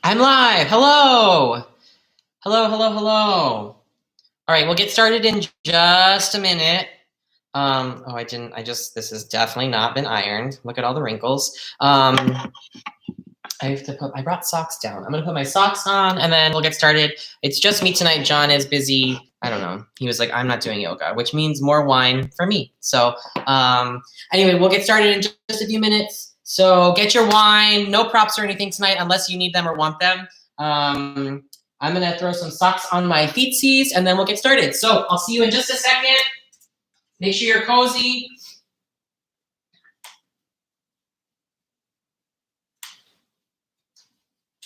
I'm live. Hello. Hello, hello, hello. All right, we'll get started in just a minute. This has definitely not been ironed. Look at all the wrinkles. I brought socks down. I'm gonna put my socks on and then we'll get started. It's just me tonight. John is busy. I don't know. He was like, I'm not doing yoga, which means more wine for me. So anyway, we'll get started in just a few minutes. So get your wine, no props or anything tonight unless you need them or want them. I'm gonna throw some socks on my feetsies and then we'll get started. So I'll see you in just a second. Make sure you're cozy.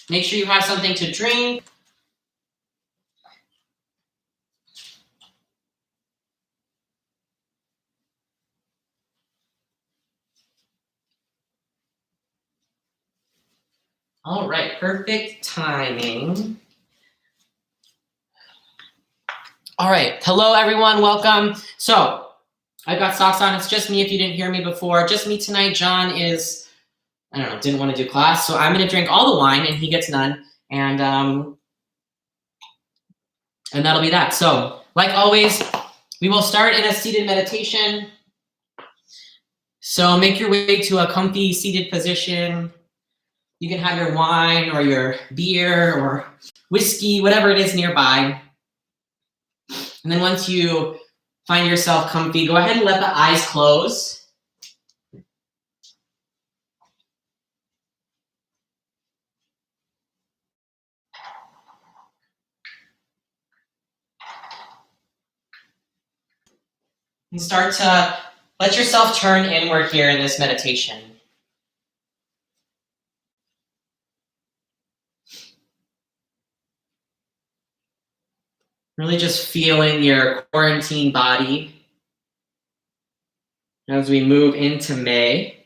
Make sure you have something to drink. All right, perfect timing. All right, hello everyone, welcome. So I've got socks on. It's just me if you didn't hear me before. Just me tonight. John is, I don't know, didn't want to do class. So I'm going to drink all the wine and he gets none. And that'll be that. So like always, we will start in a seated meditation. So make your way to a comfy seated position. You can have your wine or your beer or whiskey, whatever it is nearby. And then once you find yourself comfy, go ahead and let the eyes close. And start to let yourself turn inward here in this meditation. Really just feeling your quarantine body as we move into May.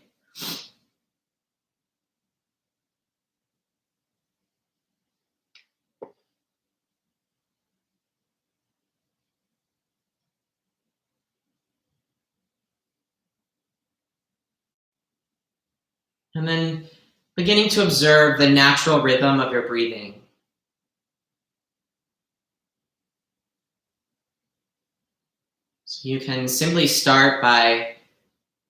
And then beginning to observe the natural rhythm of your breathing. So you can simply start by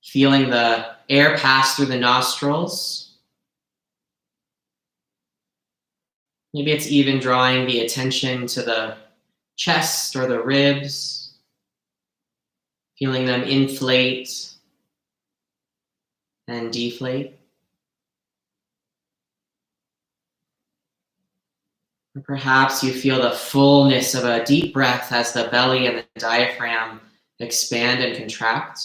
feeling the air pass through the nostrils. Maybe it's even drawing the attention to the chest or the ribs, feeling them inflate and deflate. Or perhaps you feel the fullness of a deep breath as the belly and the diaphragm expand and contract.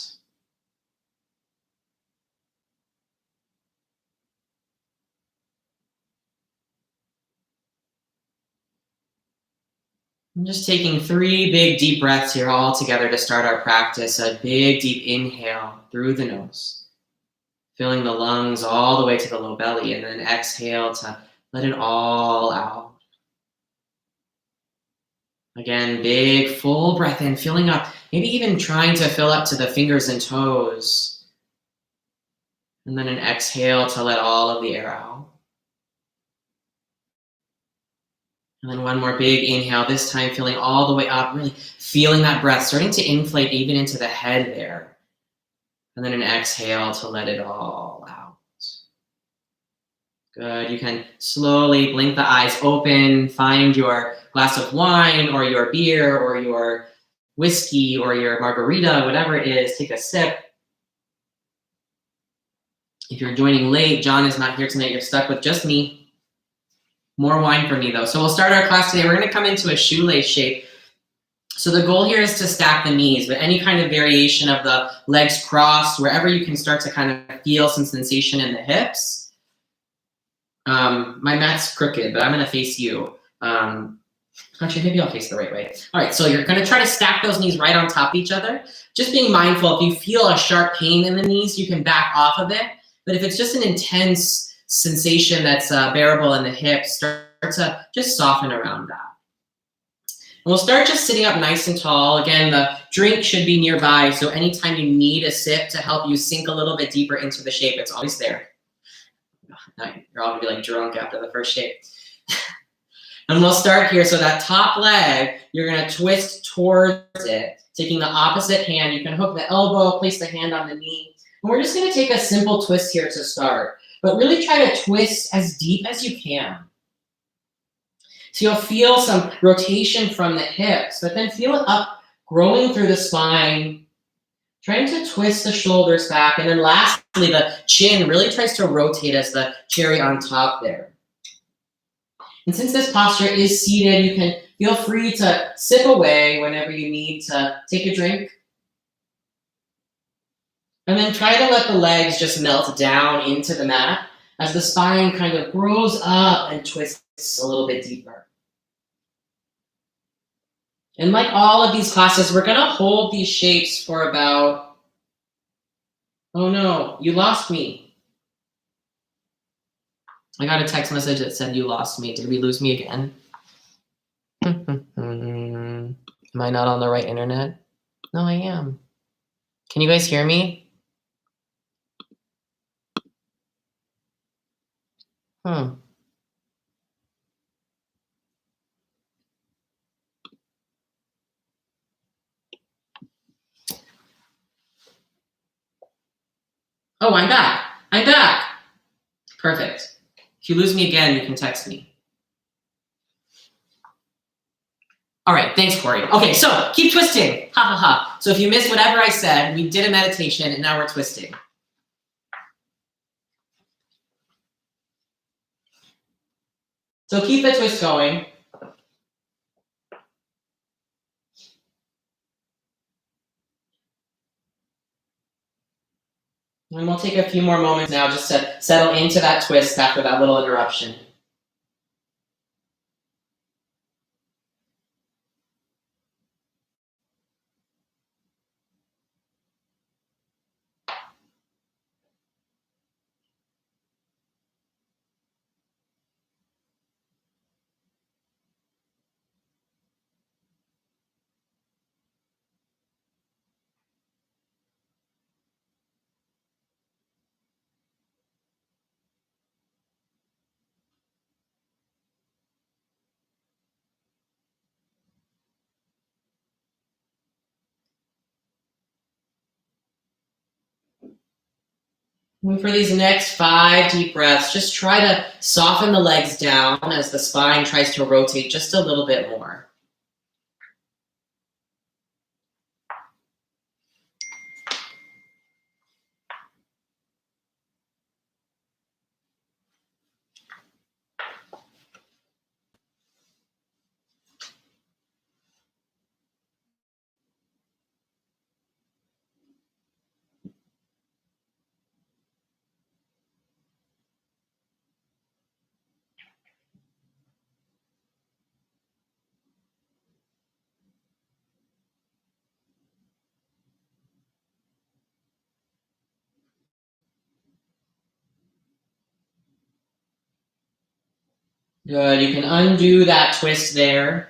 I'm just taking 3 big deep breaths here all together to start our practice. A big deep inhale through the nose, filling the lungs all the way to the low belly, and then exhale to let it all out. Again, big full breath in, filling up, maybe even trying to fill up to the fingers and toes. And then an exhale to let all of the air out. And then one more big inhale, this time filling all the way up, really feeling that breath starting to inflate even into the head there. And then an exhale to let it all out. Good. You can slowly blink the eyes open, find your glass of wine or your beer or your whiskey or your margarita, whatever it is, take a sip. If you're joining late, John is not here tonight, you're stuck with just me. More wine for me though. So we'll start our class today. We're going to come into a shoelace shape. So the goal here is to stack the knees, but any kind of variation of the legs crossed, wherever you can start to kind of feel some sensation in the hips. My mat's crooked, but I'm going to face you. Actually, maybe I'll face the right way. All right, so you're going to try to stack those knees right on top of each other. Just being mindful, if you feel a sharp pain in the knees, you can back off of it. But if it's just an intense sensation that's bearable in the hips, start to just soften around that. And we'll start just sitting up nice and tall. Again, the drink should be nearby, so anytime you need a sip to help you sink a little bit deeper into the shape, it's always there. You're all gonna be like drunk after the first shape. And we'll start here. So that top leg, you're going to twist towards it, taking the opposite hand. You can hook the elbow, place the hand on the knee. And we're just going to take a simple twist here to start. But really try to twist as deep as you can. So you'll feel some rotation from the hips, but then feel it up, growing through the spine, trying to twist the shoulders back. And then lastly, the chin really tries to rotate as the cherry on top there. And since this posture is seated, you can feel free to sip away whenever you need to take a drink. And then try to let the legs just melt down into the mat as the spine kind of grows up and twists a little bit deeper. And like all of these classes, we're going to hold these shapes for about, oh no, you lost me. I got a text message that said you lost me. Did we lose me again? Am I not on the right internet? No, I am. Can you guys hear me? Oh, I'm back. I'm back. Perfect. If you lose me again, you can text me. All right, thanks, Corey. Okay, so keep twisting. Ha ha ha. So if you missed whatever I said, we did a meditation and now we're twisting. So keep the twist going. And we'll take a few more moments now just to settle into that twist after that little interruption. And for these next 5 deep breaths, just try to soften the legs down as the spine tries to rotate just a little bit more. Good. You can undo that twist there.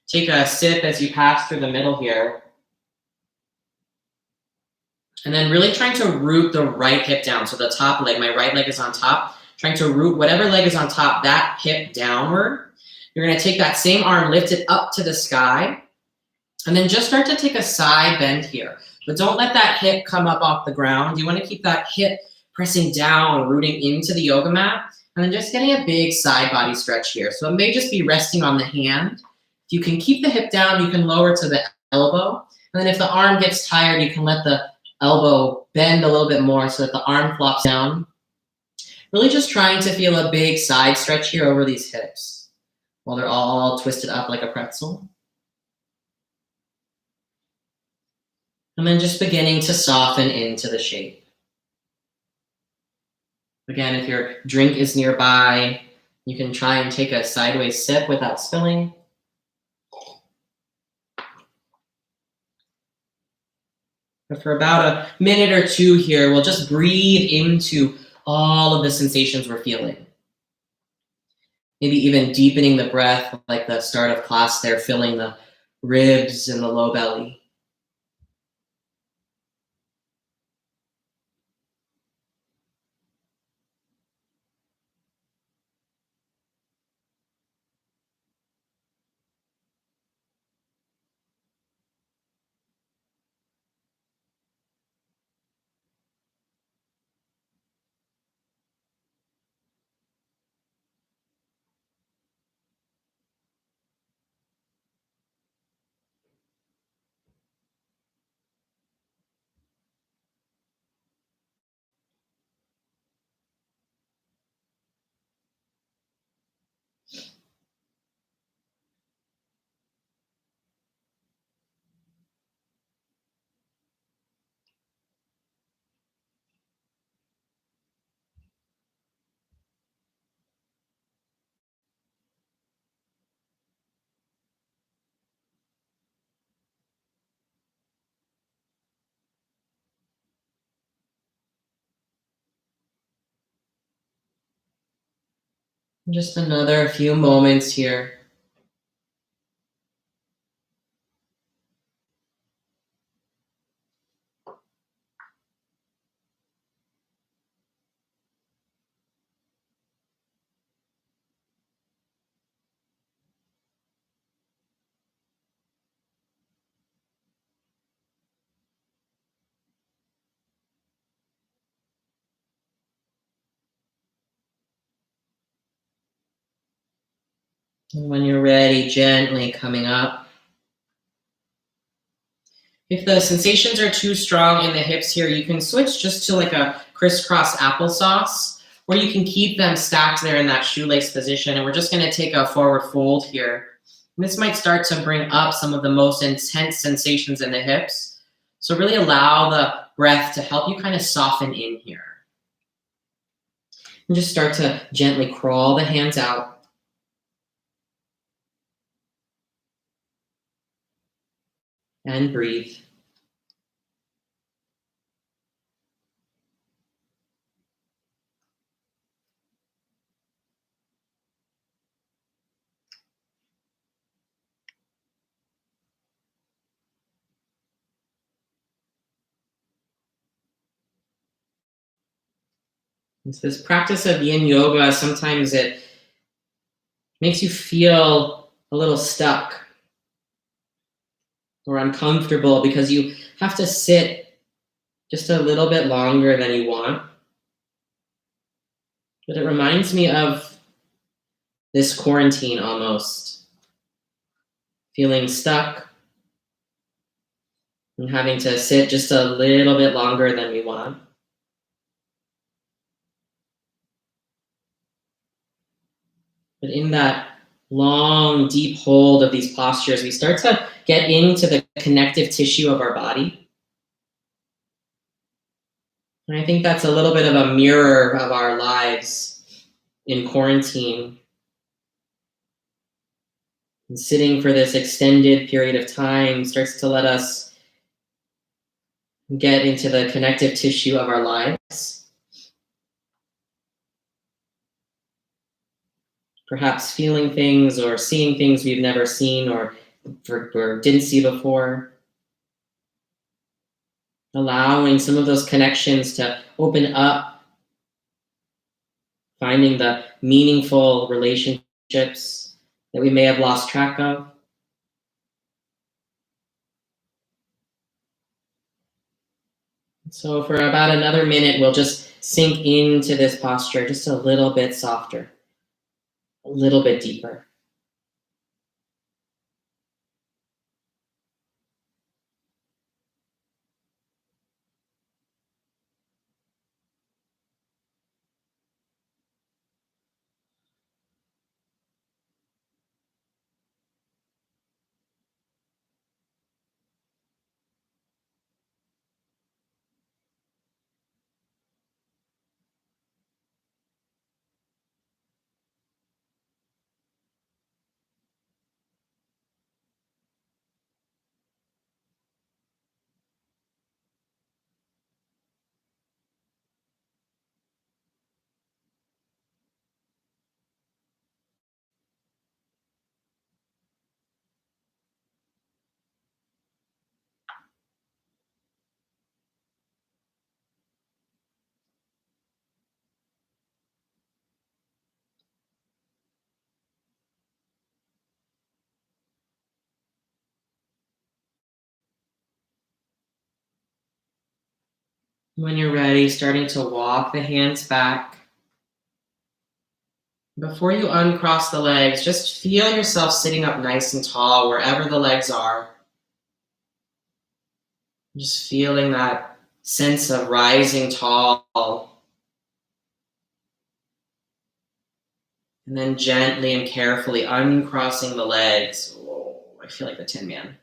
Take a sip as you pass through the middle here. And then really trying to root the right hip down. So the top leg, my right leg is on top. Trying to root whatever leg is on top, that hip downward. You're going to take that same arm, lift it up to the sky. And then just start to take a side bend here. But don't let that hip come up off the ground. You want to keep that hip pressing down, rooting into the yoga mat. And then just getting a big side body stretch here. So it may just be resting on the hand. If you can keep the hip down, you can lower to the elbow. And then if the arm gets tired, you can let the elbow bend a little bit more so that the arm flops down. Really just trying to feel a big side stretch here over these hips while they're all twisted up like a pretzel. And then just beginning to soften into the shape. Again, if your drink is nearby, you can try and take a sideways sip without spilling. But for about a minute or two here, we'll just breathe into all of the sensations we're feeling. Maybe even deepening the breath like the start of class there, filling the ribs and the low belly. Just another few moments here. And when you're ready, gently coming up. If the sensations are too strong in the hips here, you can switch just to like a crisscross applesauce, or you can keep them stacked there in that shoelace position. And we're just going to take a forward fold here. And this might start to bring up some of the most intense sensations in the hips. So really allow the breath to help you kind of soften in here. And just start to gently crawl the hands out. And breathe. It's this practice of yin yoga, sometimes it makes you feel a little stuck or uncomfortable because you have to sit just a little bit longer than you want. But it reminds me of this quarantine almost, feeling stuck and having to sit just a little bit longer than we want. But in that long, deep hold of these postures, we start to get into the connective tissue of our body. And I think that's a little bit of a mirror of our lives in quarantine. And sitting for this extended period of time starts to let us get into the connective tissue of our lives. Perhaps feeling things or seeing things we've never seen or didn't see before. Allowing some of those connections to open up, finding the meaningful relationships that we may have lost track of. So for about another minute, we'll just sink into this posture just a little bit softer, a little bit deeper. When you're ready, starting to walk the hands back. Before you uncross the legs, just feel yourself sitting up nice and tall wherever the legs are. Just feeling that sense of rising tall. And then gently and carefully uncrossing the legs. Oh, I feel like the Tin Man.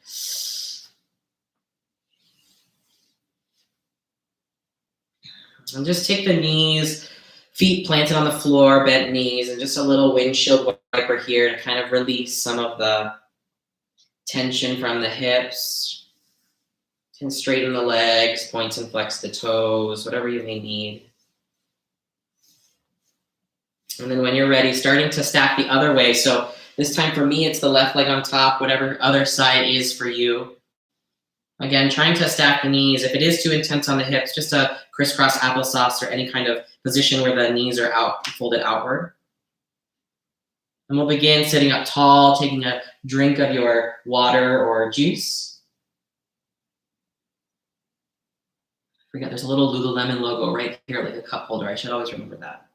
And just take the knees, feet planted on the floor, bent knees, and just a little windshield wiper here to kind of release some of the tension from the hips. And straighten the legs, point and flex the toes, whatever you may need. And then when you're ready, starting to stack the other way. So this time for me, it's the left leg on top, whatever other side is for you. Again, trying to stack the knees. If it is too intense on the hips, just a crisscross applesauce or any kind of position where the knees are out, folded outward. And we'll begin sitting up tall, taking a drink of your water or juice. Forget, there's a little Lululemon logo right here, like a cup holder. I should always remember that.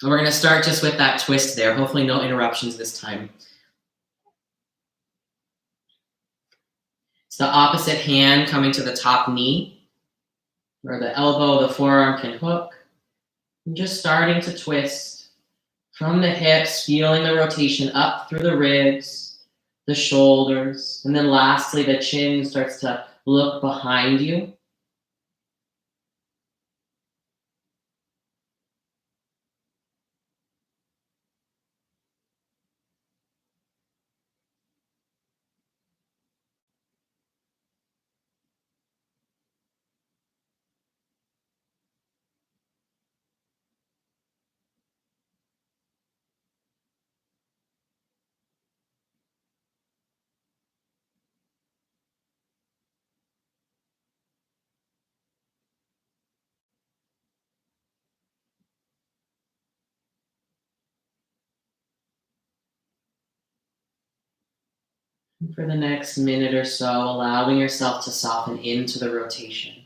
And we're going to start just with that twist there. Hopefully no interruptions this time. It's the opposite hand coming to the top knee, where the elbow, the forearm can hook. And just starting to twist from the hips, feeling the rotation up through the ribs, the shoulders, and then lastly, the chin starts to look behind you. And for the next minute or so, allowing yourself to soften into the rotation.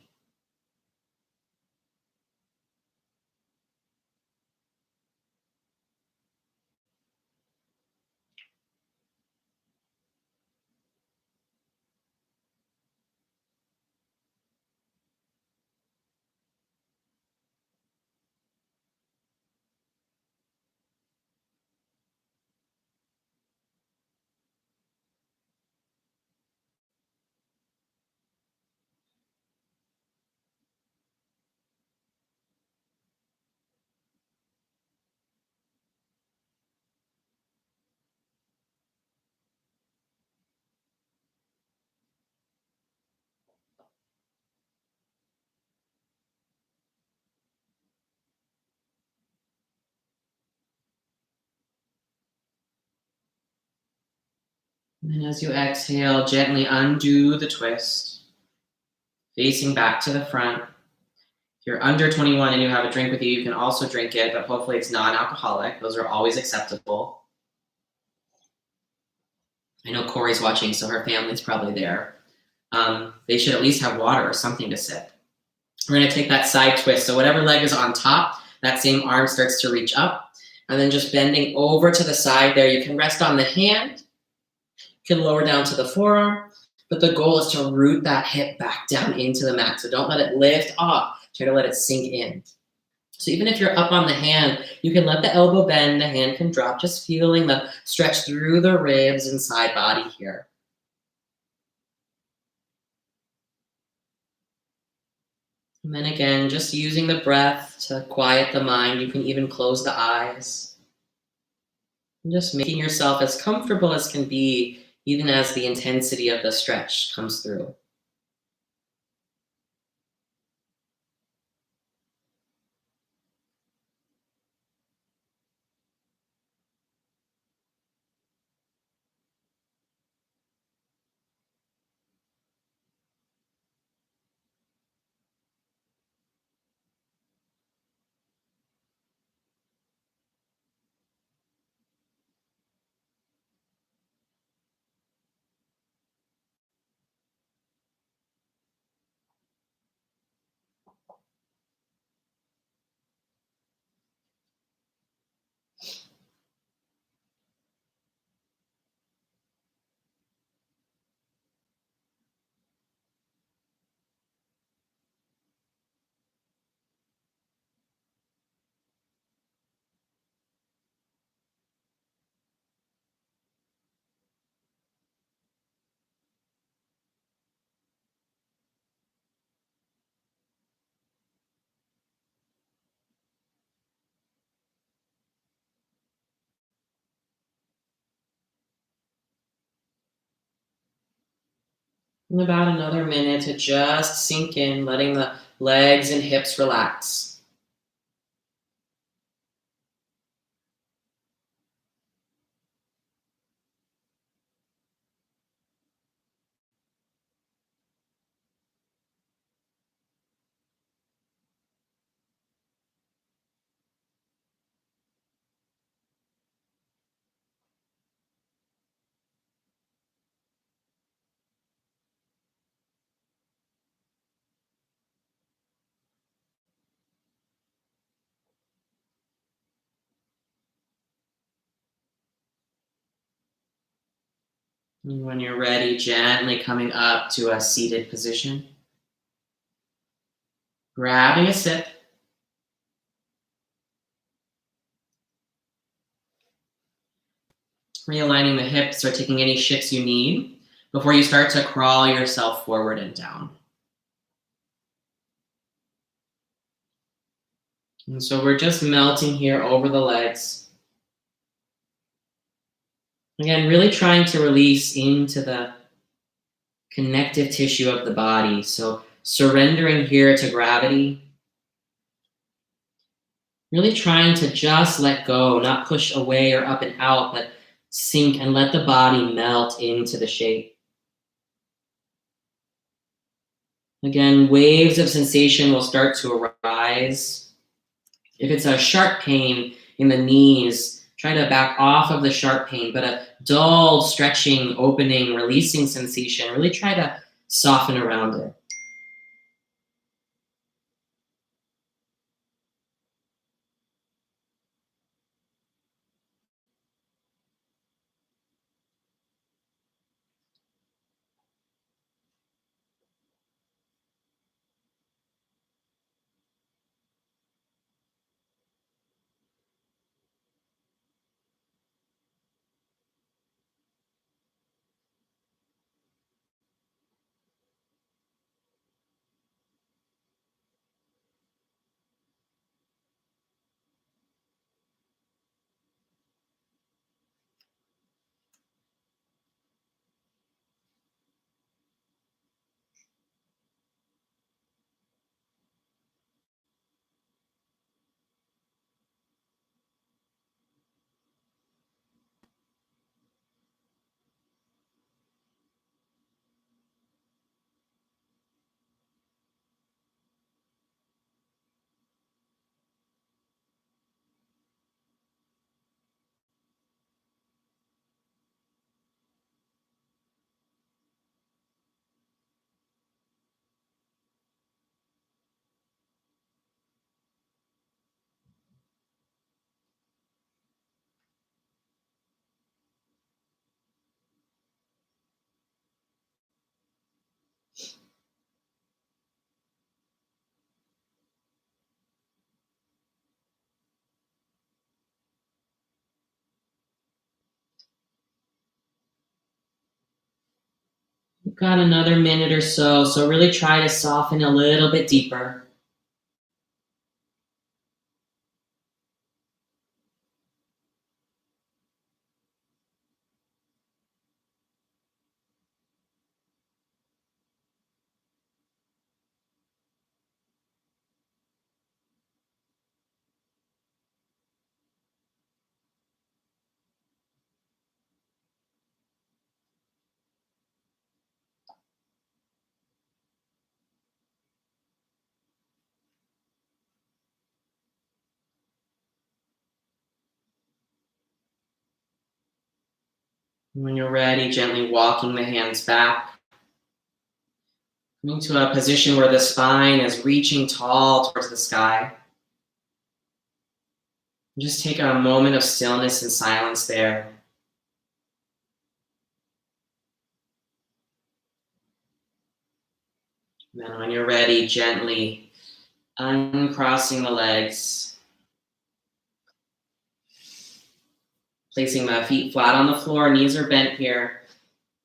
And then as you exhale, gently undo the twist, facing back to the front. If you're under 21 and you have a drink with you, you can also drink it, but hopefully it's non-alcoholic. Those are always acceptable. I know Corey's watching, so her family's probably there. They should at least have water or something to sip. We're going to take that side twist. So whatever leg is on top, that same arm starts to reach up. And then just bending over to the side there. You can rest on the hand. You can lower down to the forearm. But the goal is to root that hip back down into the mat. So don't let it lift off. Try to let it sink in. So even if you're up on the hand, you can let the elbow bend. The hand can drop. Just feeling the stretch through the ribs and side body here. And then again, just using the breath to quiet the mind. You can even close the eyes. And just making yourself as comfortable as can be, even as the intensity of the stretch comes through. And about another minute to just sink in, letting the legs and hips relax. And when you're ready, gently coming up to a seated position. Grabbing a sip. Realigning the hips or taking any shifts you need before you start to crawl yourself forward and down. And so we're just melting here over the legs. Again, really trying to release into the connective tissue of the body. So surrendering here to gravity. Really trying to just let go, not push away or up and out, but sink and let the body melt into the shape. Again, waves of sensation will start to arise. If it's a sharp pain in the knees, try to back off of the sharp pain, but a dull, stretching, opening, releasing sensation, really try to soften around it. We've got another minute or so, so really try to soften a little bit deeper. When you're ready, gently walking the hands back. Coming to a position where the spine is reaching tall towards the sky. Just take a moment of stillness and silence there. And then when you're ready, gently uncrossing the legs. Placing the feet flat on the floor, knees are bent here.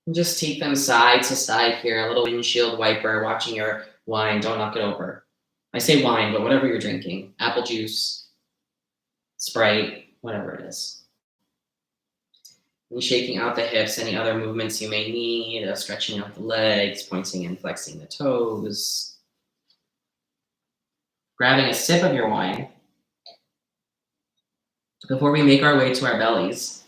And just take them side to side here, a little windshield wiper, watching your wine. Don't knock it over. I say wine, but whatever you're drinking. Apple juice, Sprite, whatever it is. And shaking out the hips, any other movements you may need, stretching out the legs, pointing and flexing the toes. Grabbing a sip of your wine before we make our way to our bellies.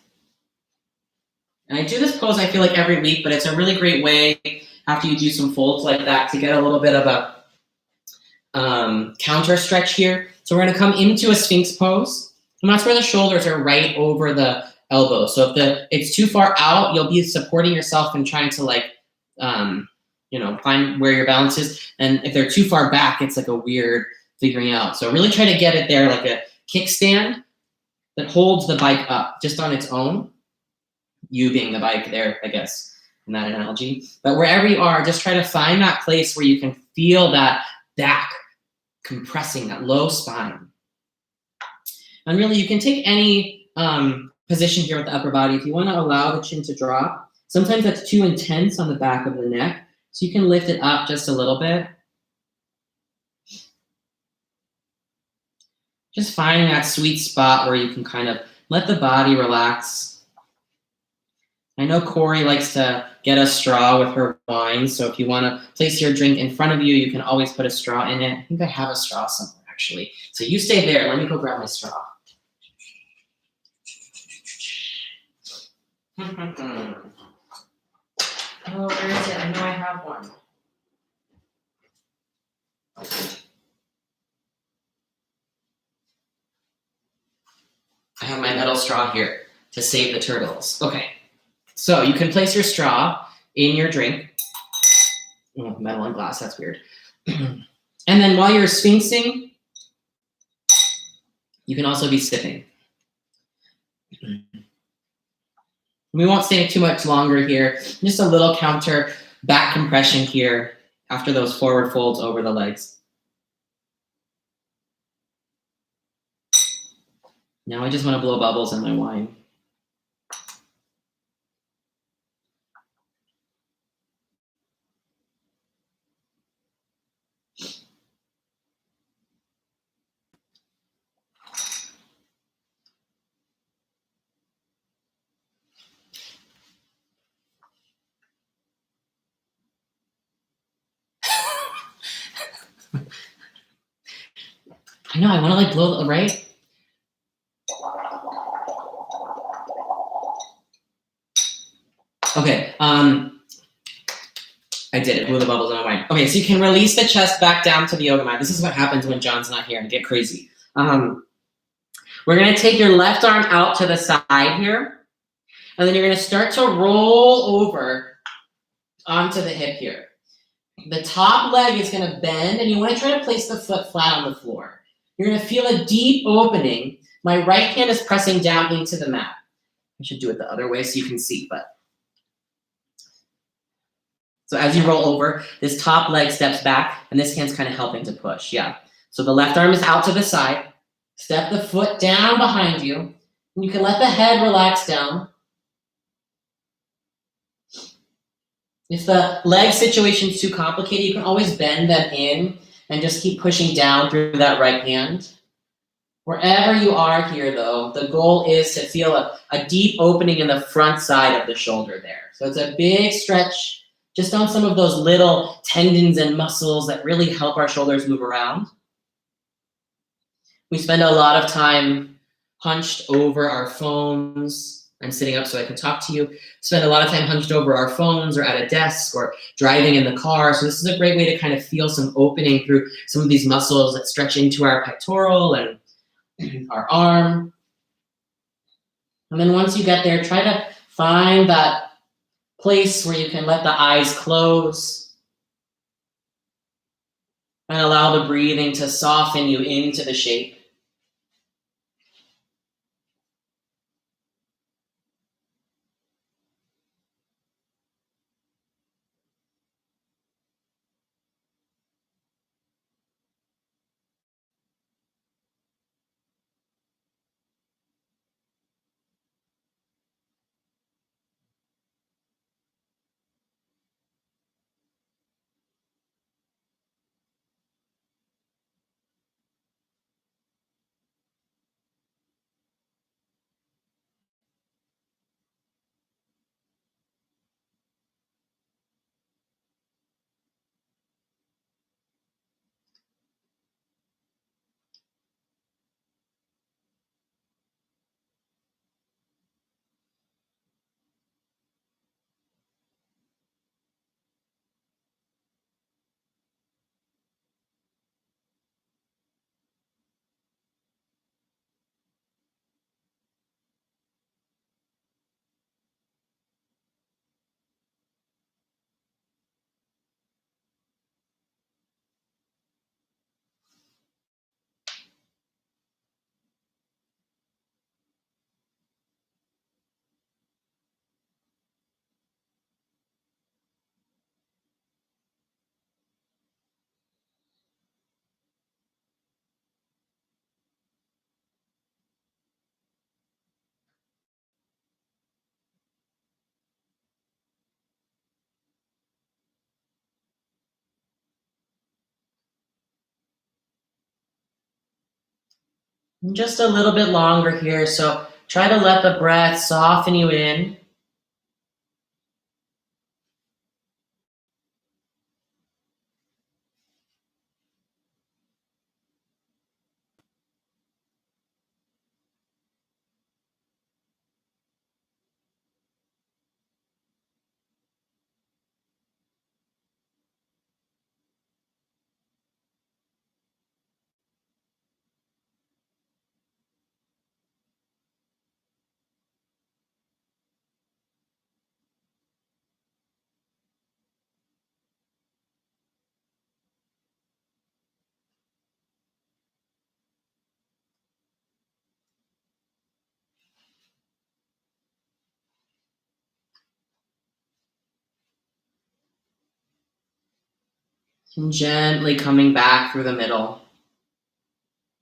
And I do this pose, I feel like, every week, but it's a really great way after you do some folds like that to get a little bit of a counter stretch here. So we're going to come into a Sphinx pose, and that's where the shoulders are right over the elbows. So if it's too far out, you'll be supporting yourself and trying to find where your balance is. And if they're too far back, it's like a weird figuring out. So really try to get it there like a kickstand that holds the bike up just on its own. You being the bike there, I guess. in that analogy. But wherever you are, just try to find that place where you can feel that back compressing, that low spine. And really, you can take any position here with the upper body. If you want to allow the chin to drop, sometimes that's too intense on the back of the neck. So you can lift it up just a little bit. Just finding that sweet spot where you can kind of let the body relax. I know Corey likes to get a straw with her wine, so if you want to place your drink in front of you, you can always put a straw in it. I think I have a straw somewhere, actually. So you stay there. Let me go grab my straw. Oh, where is it? I know I have one. I have my metal straw here to save the turtles. Okay, so you can place your straw in your drink. Oh, metal and glass, that's weird. And then while you're sphinxing, you can also be sipping. We won't stay too much longer here. Just a little counter back compression here after those forward folds over the legs. Now I just want to blow bubbles in my wine. I know, I want to like blow, right? Okay, I did it, blew the bubbles in my wine. Okay, so you can release the chest back down to the yoga mat. This is what happens when John's not here and get crazy. We're gonna take your left arm out to the side here, and then you're gonna start to roll over onto the hip here. The top leg is gonna bend, and you wanna try to place the foot flat on the floor. You're gonna feel a deep opening. My right hand is pressing down into the mat. I should do it the other way so you can see, but. So as you roll over, this top leg steps back, and this hand's kind of helping to push, yeah. So the left arm is out to the side. Step the foot down behind you, and you can let the head relax down. If the leg situation is too complicated, you can always bend them in and just keep pushing down through that right hand. Wherever you are here, though, the goal is to feel a deep opening in the front side of the shoulder there. So it's a big stretch just on some of those little tendons and muscles that really help our shoulders move around. We spend a lot of time hunched over our phones. I'm sitting up so I can talk to you. Spend a lot of time hunched over our phones or at a desk or driving in the car. So this is a great way to kind of feel some opening through some of these muscles that stretch into our pectoral and our arm. And then once you get there, try to find that place where you can let the eyes close and allow the breathing to soften you into the shape. And just a little bit longer here. So try to let the breath soften you in. And gently coming back through the middle.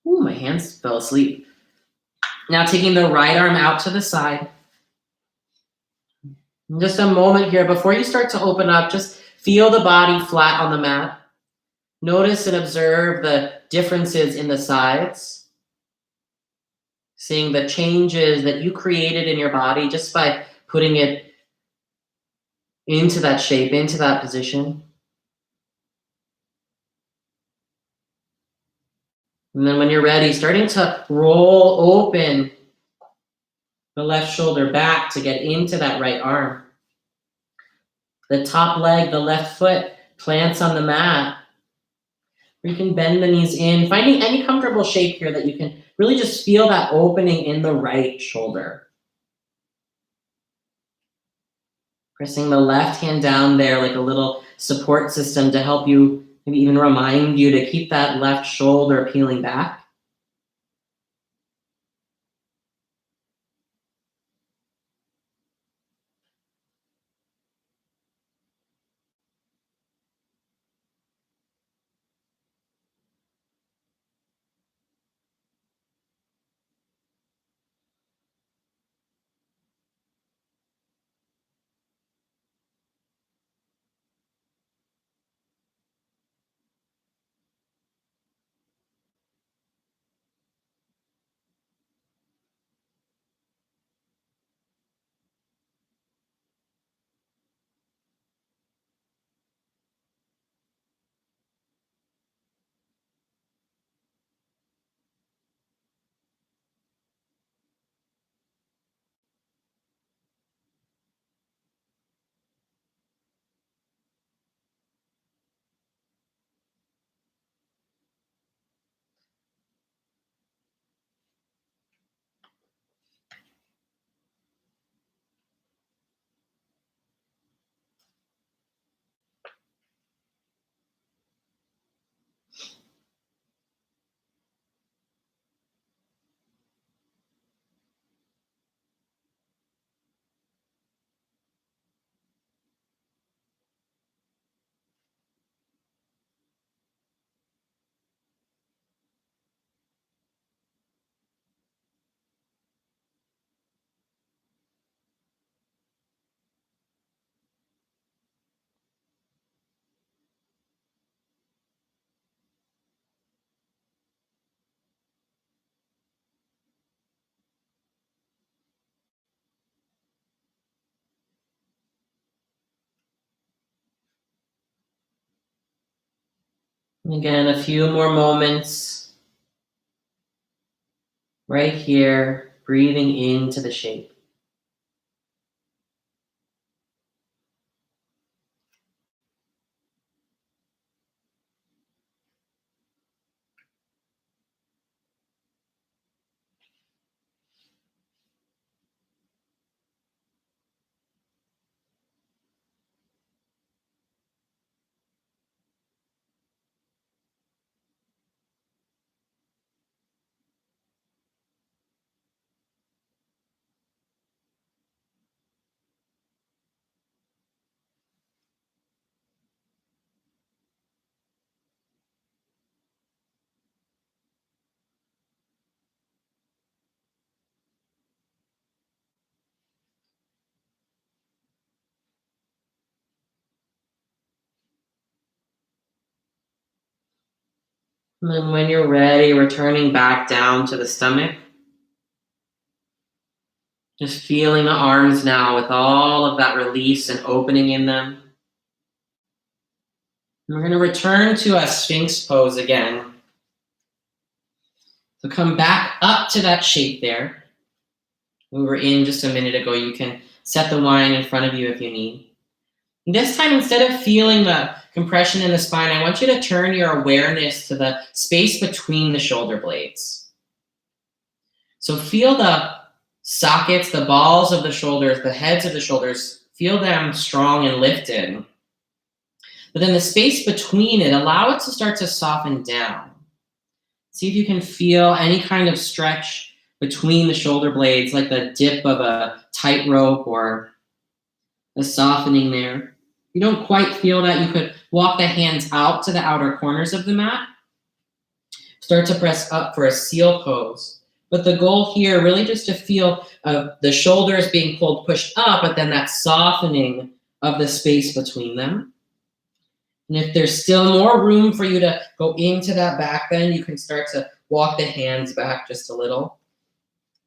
Ooh, my hands fell asleep. Now taking the right arm out to the side. And just a moment here before you start to open up, just feel the body flat on the mat. Notice and observe the differences in the sides. Seeing the changes that you created in your body just by putting it into that shape, into that position. And then when you're ready, starting to roll open the left shoulder back to get into that right arm. The top leg, the left foot plants on the mat. You can bend the knees in, finding any comfortable shape here that you can really just feel that opening in the right shoulder. Pressing the left hand down there like a little support system to help you, maybe even remind you to keep that left shoulder peeling back. And again, a few more moments right here, breathing into the shape. And then when you're ready, returning back down to the stomach. Just feeling the arms now with all of that release and opening in them. And we're going to return to a Sphinx pose again. So come back up to that shape there. We were in just a minute ago. You can set the wine in front of you if you need. And this time, instead of feeling the compression in the spine, I want you to turn your awareness to the space between the shoulder blades. So feel the sockets, the balls of the shoulders, the heads of the shoulders, feel them strong and lifted. But then the space between it, allow it to start to soften down. See if you can feel any kind of stretch between the shoulder blades, like the dip of a tightrope or a softening there. If you don't quite feel that, you could walk the hands out to the outer corners of the mat. Start to press up for a seal pose. But the goal here really just to feel the shoulders being pushed up, but then that softening of the space between them. And if there's still more room for you to go into that back bend, you can start to walk the hands back just a little.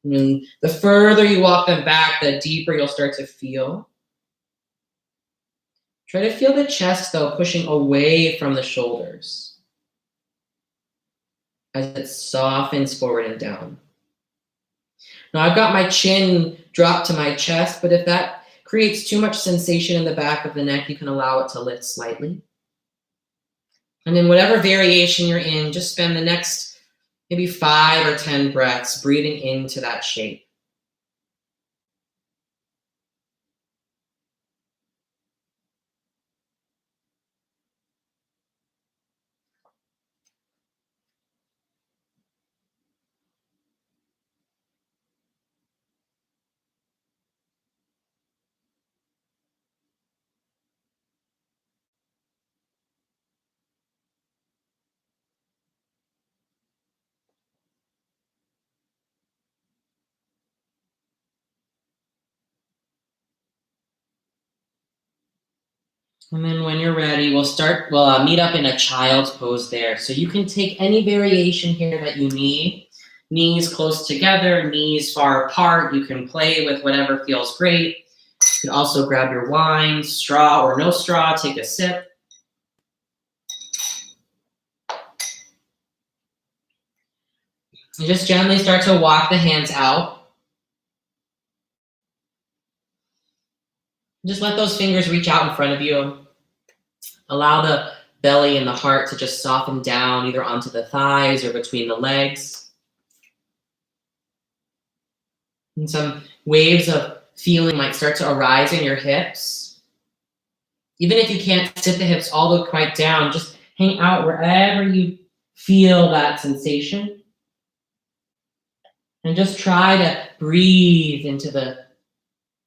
And the further you walk them back, the deeper you'll start to feel. Try to feel the chest, though, pushing away from the shoulders as it softens forward and down. Now, I've got my chin dropped to my chest, but if that creates too much sensation in the back of the neck, you can allow it to lift slightly. And in whatever variation you're in, just spend the next maybe 5 or 10 breaths breathing into that shape. And then when you're ready, we'll meet up in a child's pose there. So you can take any variation here that you need. Knees close together, knees far apart. You can play with whatever feels great. You can also grab your wine, straw or no straw, take a sip. And just gently start to walk the hands out. Just let those fingers reach out in front of you. Allow the belly and the heart to just soften down either onto the thighs or between the legs. And some waves of feeling might start to arise in your hips. Even if you can't sit the hips all the way quite down, just hang out wherever you feel that sensation. And just try to breathe into the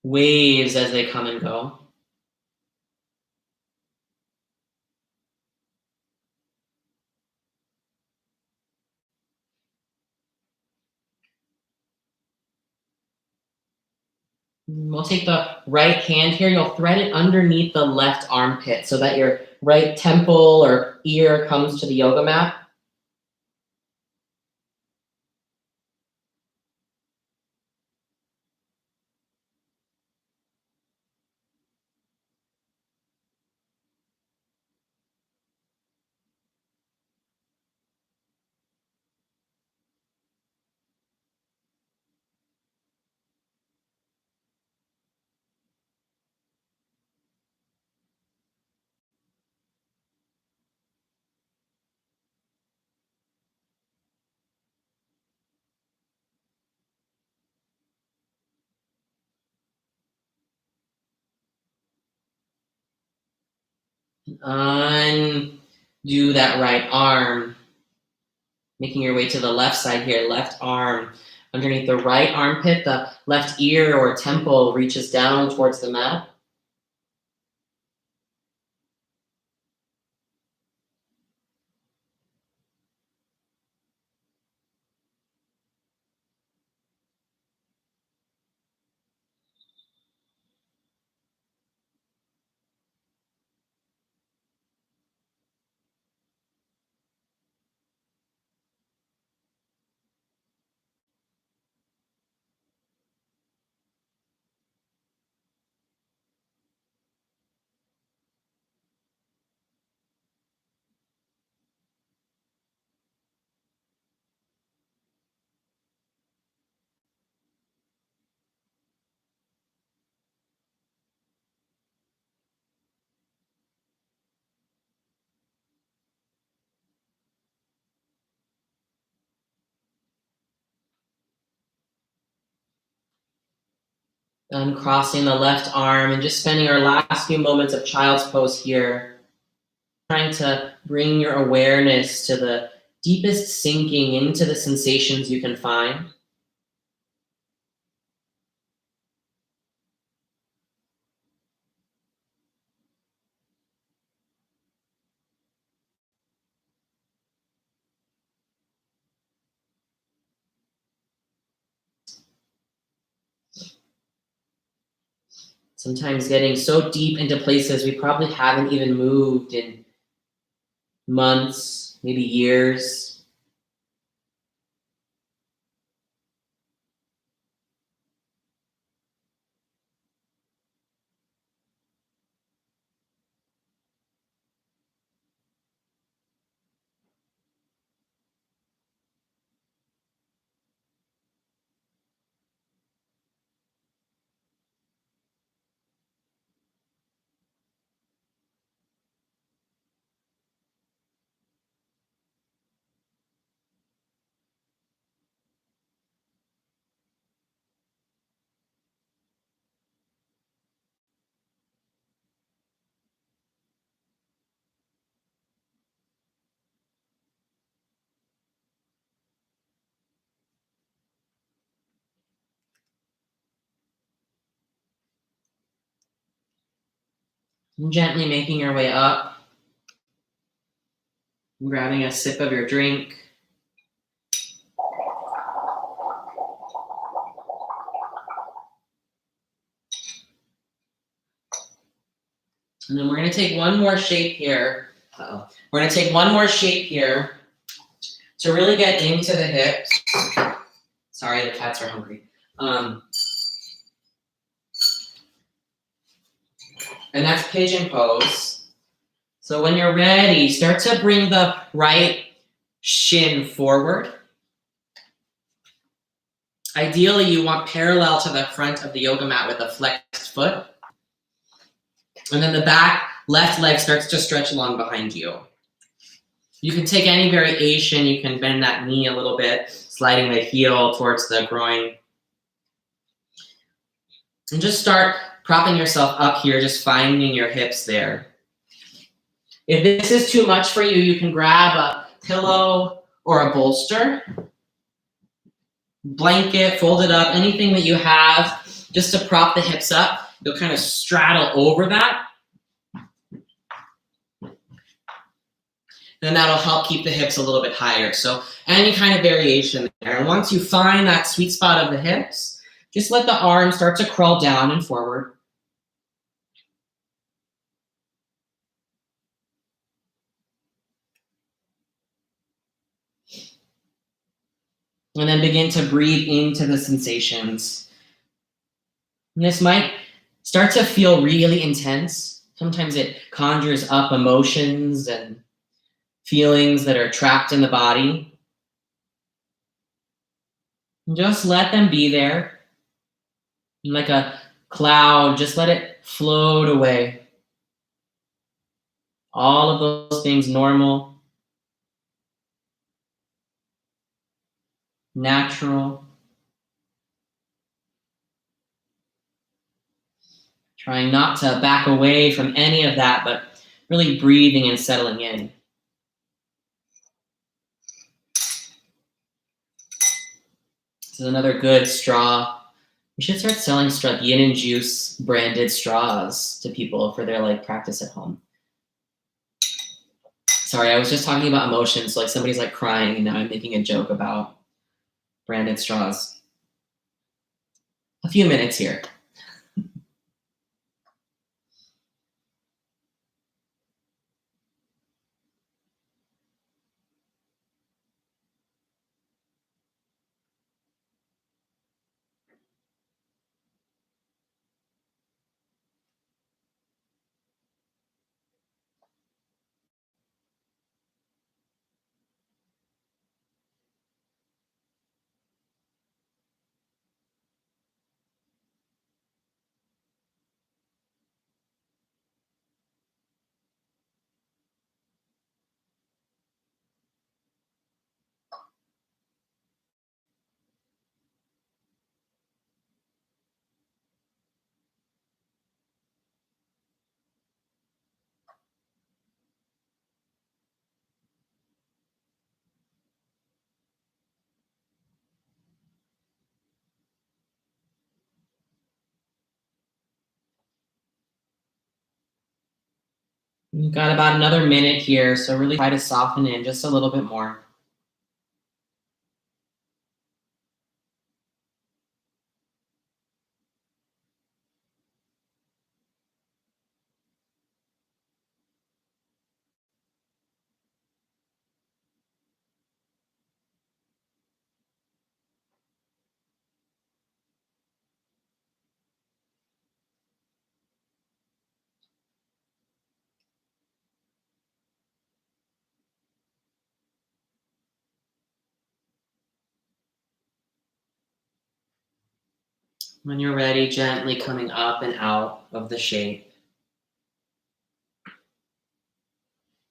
waves as they come and go. We'll take the right hand here. You'll thread it underneath the left armpit so that your right temple or ear comes to the yoga mat. Undo that right arm, making your way to the left side here. Left arm underneath the right armpit, the left ear or temple reaches down towards the mat. Uncrossing the left arm and just spending our last few moments of child's pose here, trying to bring your awareness to the deepest sinking into the sensations you can find. Sometimes getting so deep into places we probably haven't even moved in months, maybe years. And gently making your way up, grabbing a sip of your drink. And then we're going to take one more shape here. We're going to take one more shape here to really get into the hips. Sorry, the cats are hungry. And that's pigeon pose. So when you're ready, start to bring the right shin forward. Ideally, you want parallel to the front of the yoga mat with a flexed foot. And then the back left leg starts to stretch along behind you. You can take any variation. You can bend that knee a little bit, sliding the heel towards the groin. And just start propping yourself up here, just finding your hips there. If this is too much for you, you can grab a pillow or a bolster, blanket, fold it up, anything that you have, just to prop the hips up. You'll kind of straddle over that. Then that'll help keep the hips a little bit higher. So any kind of variation there. And once you find that sweet spot of the hips, just let the arms start to crawl down and forward. And then begin to breathe into the sensations. And this might start to feel really intense. Sometimes it conjures up emotions and feelings that are trapped in the body. And just let them be there. Like a cloud, just let it float away. All of those things normal, natural. Trying not to back away from any of that, but really breathing and settling in. This is another good straw. We should start selling Yin Juice branded straws to people for their practice at home. Sorry, I was just talking about emotions. So somebody's crying, and now I'm making a joke about branded straws. A few minutes here. You've got about another minute here, so really try to soften in just a little bit more. When you're ready, gently coming up and out of the shape.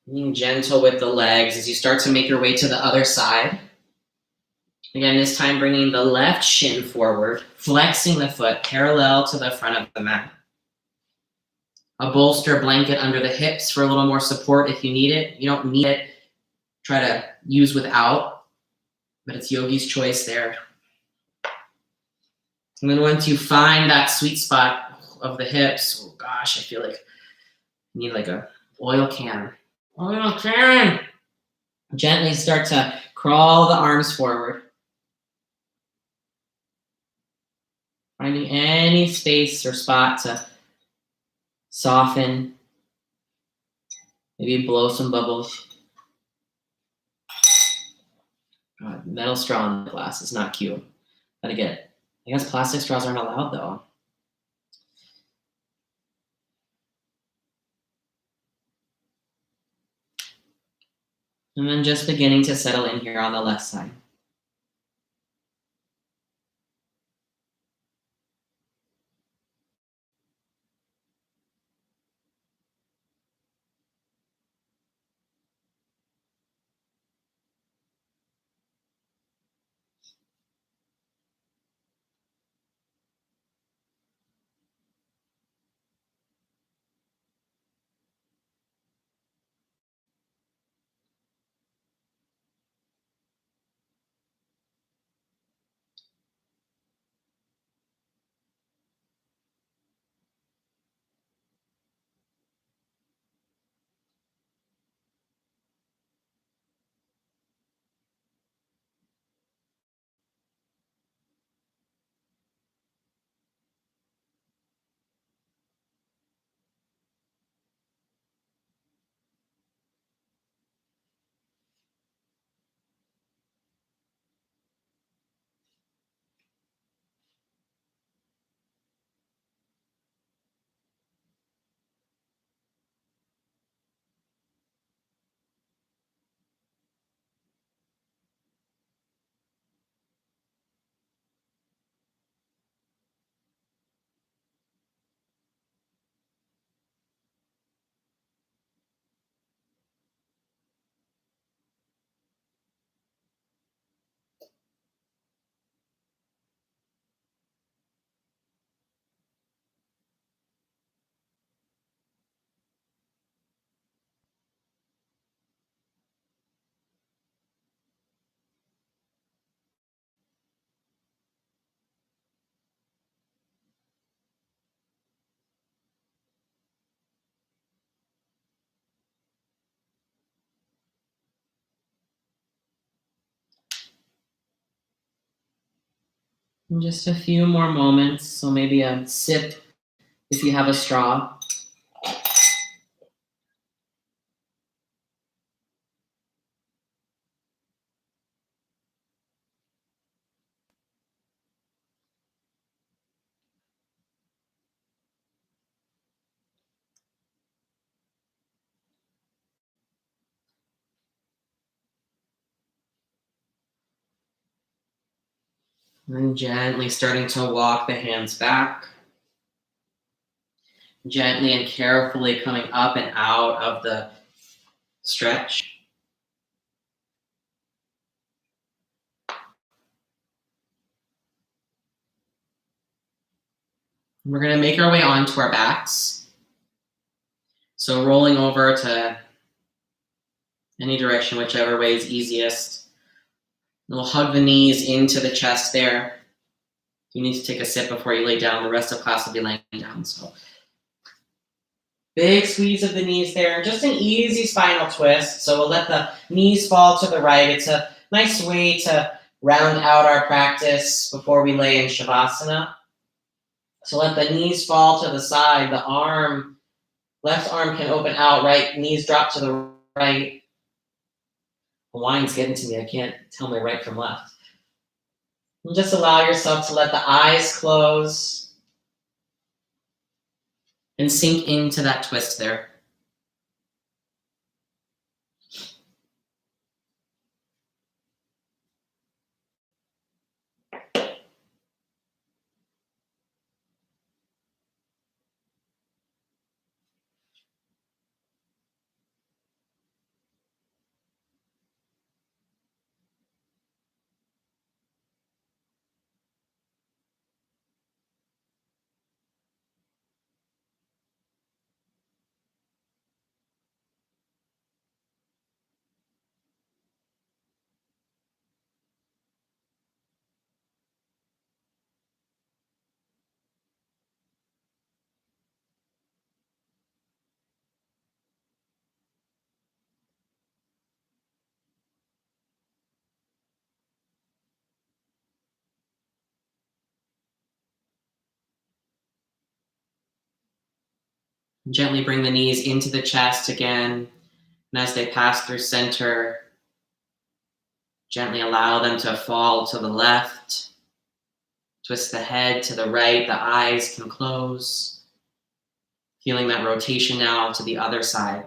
Being gentle with the legs as you start to make your way to the other side. Again, this time bringing the left shin forward, flexing the foot parallel to the front of the mat. A bolster blanket under the hips for a little more support if you need it. You don't need it. Try to use without, but it's yogi's choice there. And then once you find that sweet spot of the hips, oh gosh, I feel like I need like a oil can. Oil can! Gently start to crawl the arms forward. Finding any space or spot to soften. Maybe blow some bubbles. God, metal straw in the glass is not cute. Gotta get it. I guess plastic straws aren't allowed though. And then just beginning to settle in here on the left side. And just a few more moments, so maybe a sip if you have a straw. And then gently starting to walk the hands back. Gently and carefully coming up and out of the stretch. We're going to make our way onto our backs. So rolling over to any direction, whichever way is easiest. And we'll hug the knees into the chest there. You need to take a sip before you lay down. The rest of class will be laying down. So Big squeeze of the knees there. Just an easy spinal twist. So we'll let the knees fall to the right. It's a nice way to round out our practice before we lay in Shavasana. So let the knees fall to the side. The left arm can open out, right knees drop to the right. The wine's getting to me. I can't tell my right from left. And just allow yourself to let the eyes close and sink into that twist there. Gently bring the knees into the chest again. And as they pass through center, gently allow them to fall to the left. Twist the head to the right. The eyes can close. Feeling that rotation now to the other side.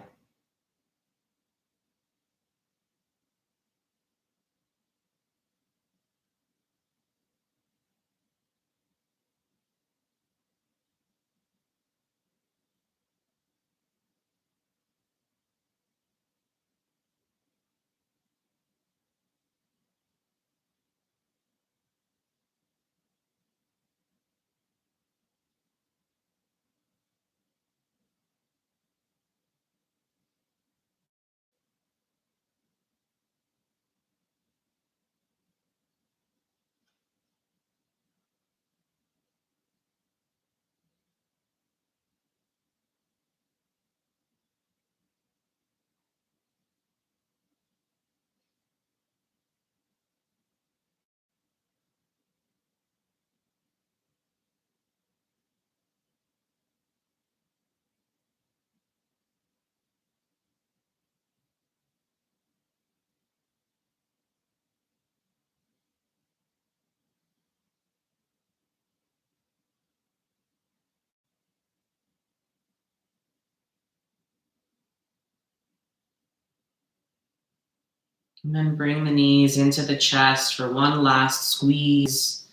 And then bring the knees into the chest for one last squeeze.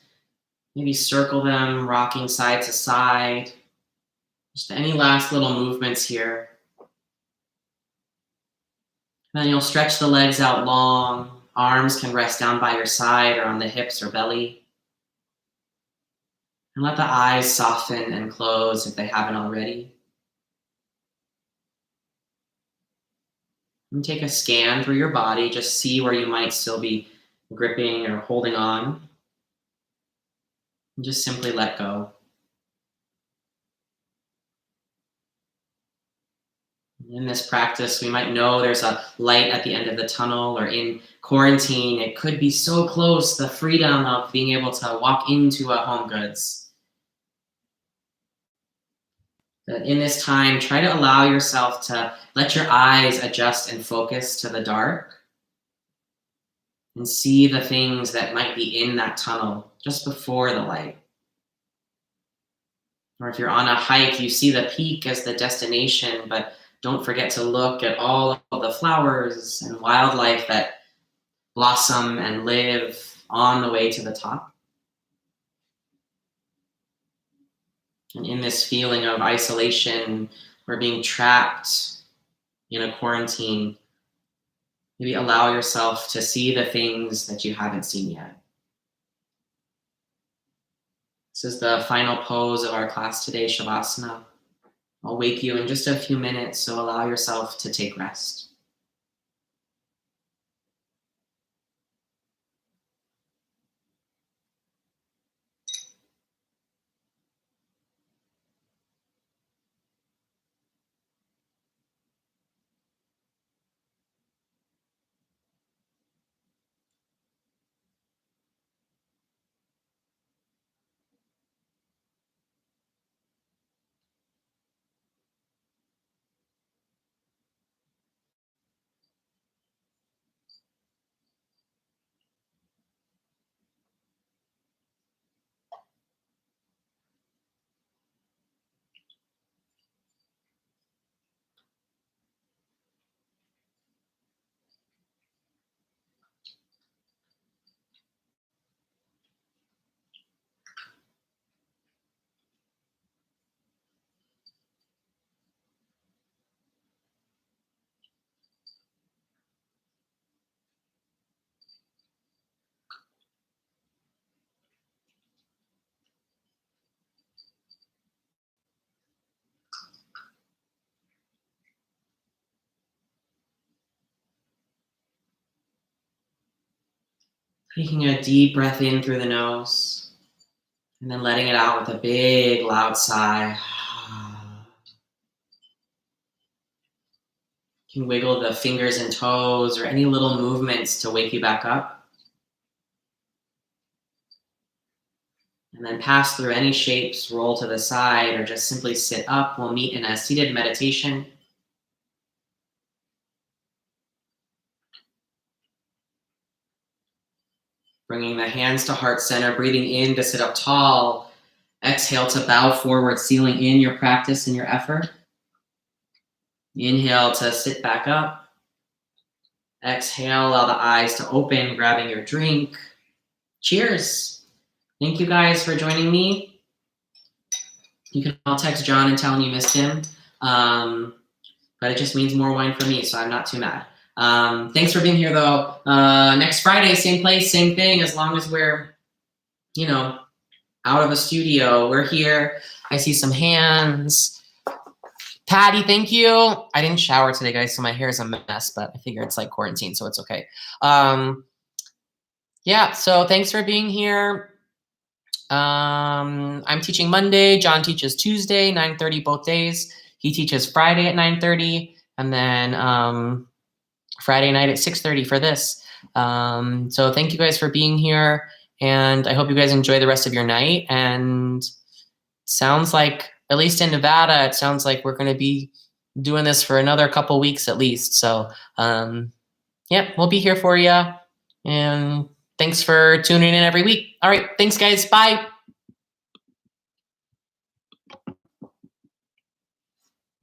Maybe circle them, rocking side to side. Just any last little movements here. Then you'll stretch the legs out long. Arms can rest down by your side or on the hips or belly. And let the eyes soften and close if they haven't already. And take a scan through your body. Just see where you might still be gripping or holding on. And just simply let go. In this practice, we might know there's a light at the end of the tunnel, or in quarantine, it could be so close, the freedom of being able to walk into a Home Goods. That in this time, try to allow yourself to let your eyes adjust and focus to the dark and see the things that might be in that tunnel just before the light. Or if you're on a hike, you see the peak as the destination, but don't forget to look at all of the flowers and wildlife that blossom and live on the way to the top. And in this feeling of isolation or being trapped in a quarantine, maybe allow yourself to see the things that you haven't seen yet. This is the final pose of our class today, Shavasana. I'll wake you in just a few minutes, so allow yourself to take rest. Taking a deep breath in through the nose and then letting it out with a big, loud sigh. You can wiggle the fingers and toes or any little movements to wake you back up. And then pass through any shapes, roll to the side, or just simply sit up. We'll meet in a seated meditation. Bringing the hands to heart center, breathing in to sit up tall. Exhale to bow forward, sealing in your practice and your effort. Inhale to sit back up. Exhale, allow the eyes to open, grabbing your drink. Cheers. Thank you guys for joining me. You can all text John and tell him you missed him. But it just means more wine for me, so I'm not too mad. Thanks for being here, though. Next Friday, same place, same thing, as long as we're, out of a studio. We're here. I see some hands. Patty, thank you. I didn't shower today, guys, so my hair is a mess, but I figure it's like quarantine, so it's okay. Yeah, so thanks for being here. I'm teaching Monday. John teaches Tuesday, 9:30 both days. He teaches Friday at 9:30, and then Friday night at 6:30 for this. So thank you guys for being here, and I hope you guys enjoy the rest of your night. And sounds like, at least in Nevada, it sounds like we're going to be doing this for another couple weeks at least. So yeah, we'll be here for you. And thanks for tuning in every week. All right, thanks guys. Bye.